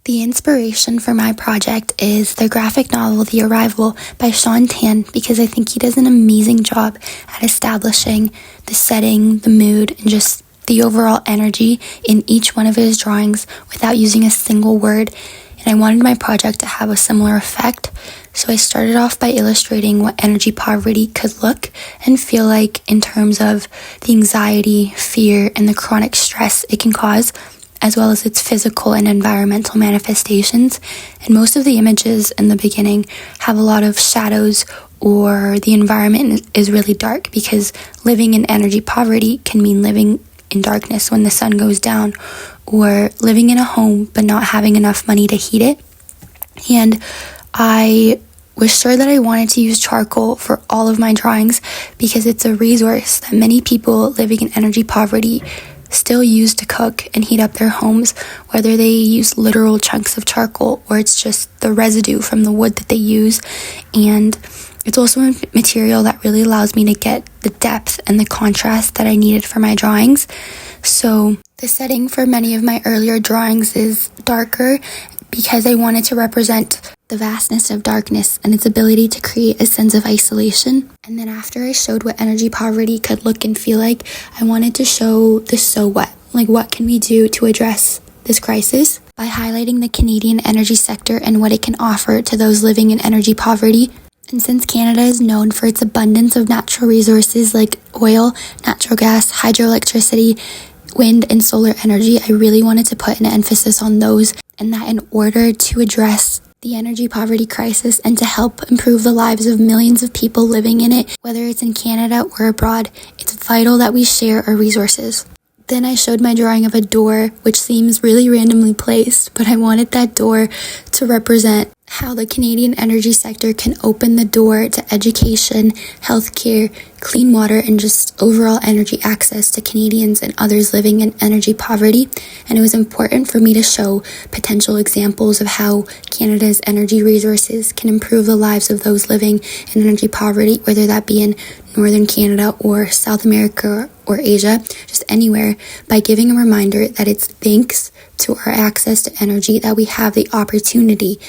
The inspiration for my project is the graphic novel The Arrival by Sean Tan, because I think he does an amazing job at establishing the setting, the mood, and just the overall energy in each one of his drawings without using a single word. And I wanted my project to have a similar effect, so I started off by illustrating what energy poverty could look and feel like in terms of the anxiety, fear, and the chronic stress it can cause, as well as its physical and environmental manifestations. And most of the images in the beginning have a lot of shadows, or the environment is really dark, because living in energy poverty can mean living in darkness when the sun goes down, or living in a home but not having enough money to heat it. And I was sure that I wanted to use charcoal for all of my drawings, because it's a resource that many people living in energy poverty still use to cook and heat up their homes, whether they use literal chunks of charcoal or it's just the residue from the wood that they use. And it's also a material that really allows me to get the depth and the contrast that I needed for my drawings. So the setting for many of my earlier drawings is darker, because I wanted to represent the vastness of darkness and its ability to create a sense of isolation. And then after I showed what energy poverty could look and feel like, I wanted to show the so what. Like, what can we do to address this crisis? By highlighting the Canadian energy sector and what it can offer to those living in energy poverty. And since Canada is known for its abundance of natural resources like oil, natural gas, hydroelectricity, wind, and solar energy, I really wanted to put an emphasis on those, and that in order to address the energy poverty crisis and to help improve the lives of millions of people living in it, whether it's in Canada or abroad, it's vital that we share our resources. Then I showed my drawing of a door, which seems really randomly placed, but I wanted that door to represent how the Canadian energy sector can open the door to education, healthcare, clean water, and just overall energy access to Canadians and others living in energy poverty. And it was important for me to show potential examples of how Canada's energy resources can improve the lives of those living in energy poverty, whether that be in Northern Canada or South America or Asia, just anywhere, by giving a reminder that it's thanks to our access to energy that we have the opportunity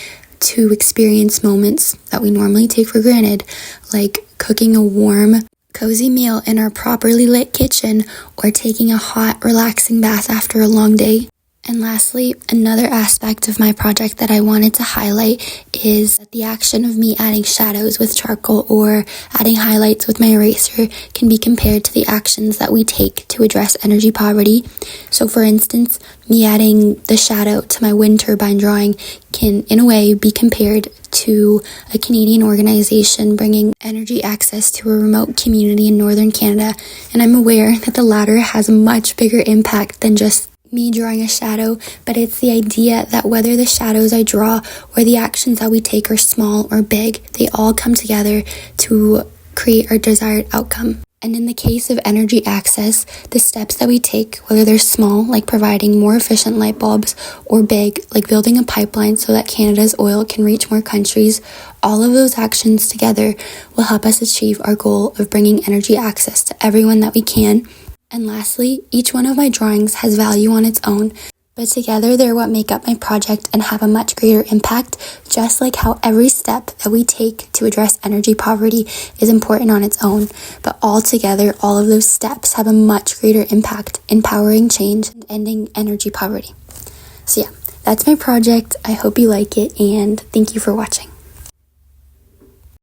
to experience moments that we normally take for granted, like cooking a warm, cozy meal in our properly lit kitchen, or taking a hot, relaxing bath after a long day. And lastly, another aspect of my project that I wanted to highlight is that the action of me adding shadows with charcoal or adding highlights with my eraser can be compared to the actions that we take to address energy poverty. So for instance, me adding the shadow to my wind turbine drawing can, in a way, be compared to a Canadian organization bringing energy access to a remote community in Northern Canada. And I'm aware that the latter has a much bigger impact than just me drawing a shadow, but it's the idea that whether the shadows I draw or the actions that we take are small or big, they all come together to create our desired outcome. And in the case of energy access, the steps that we take, whether they're small, like providing more efficient light bulbs, or big, like building a pipeline so that Canada's oil can reach more countries, all of those actions together will help us achieve our goal of bringing energy access to everyone that we can. And lastly, each one of my drawings has value on its own, but together they're what make up my project and have a much greater impact, just like how every step that we take to address energy poverty is important on its own, but all together, all of those steps have a much greater impact in powering change and ending energy poverty. So yeah, that's my project. I hope you like it, and thank you for watching.